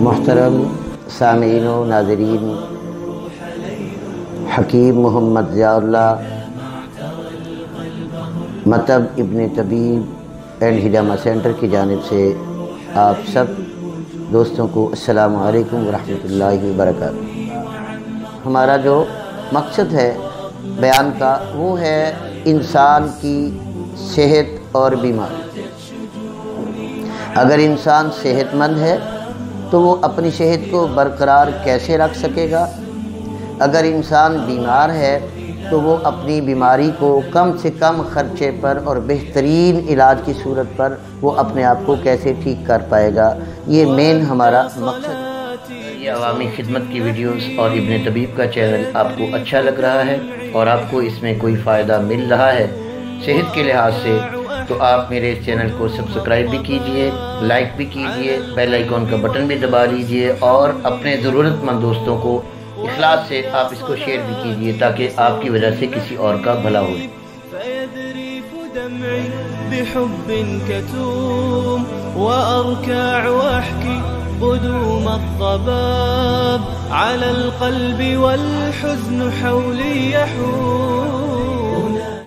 محترم سامعین و ناظرین، حکیم محمد ضیاء اللہ مطب ابن طبیب اینڈ ہجامہ سینٹر کی جانب سے آپ سب دوستوں کو السلام علیکم ورحمۃ اللہ وبرکاتہ۔ ہمارا جو مقصد ہے بیان کا وہ ہے انسان کی صحت اور بیماری۔ اگر انسان صحت مند ہے تو وہ اپنی صحت کو برقرار کیسے رکھ سکے گا؟ اگر انسان بیمار ہے تو وہ اپنی بیماری کو کم سے کم خرچے پر اور بہترین علاج کی صورت پر وہ اپنے آپ کو کیسے ٹھیک کر پائے گا؟ یہ مین ہمارا مقصد ہے۔ یہ عوامی خدمت کی ویڈیوز اور ابن طبیب کا چینل آپ کو اچھا لگ رہا ہے اور آپ کو اس میں کوئی فائدہ مل رہا ہے صحت کے لحاظ سے، تو آپ میرے اس چینل کو سبسکرائب بھی کیجئے، لائک بھی کیجئے، بیل آئیکن کا بٹن بھی دبا لیجئے اور اپنے ضرورت مند دوستوں کو اخلاص سے آپ اس کو شیئر بھی کیجئے تاکہ آپ کی وجہ سے کسی اور کا بھلا ہو۔ بحب كتوم وأركع وأحكي قدوم الضباب على القلب والحزن حولي يحوم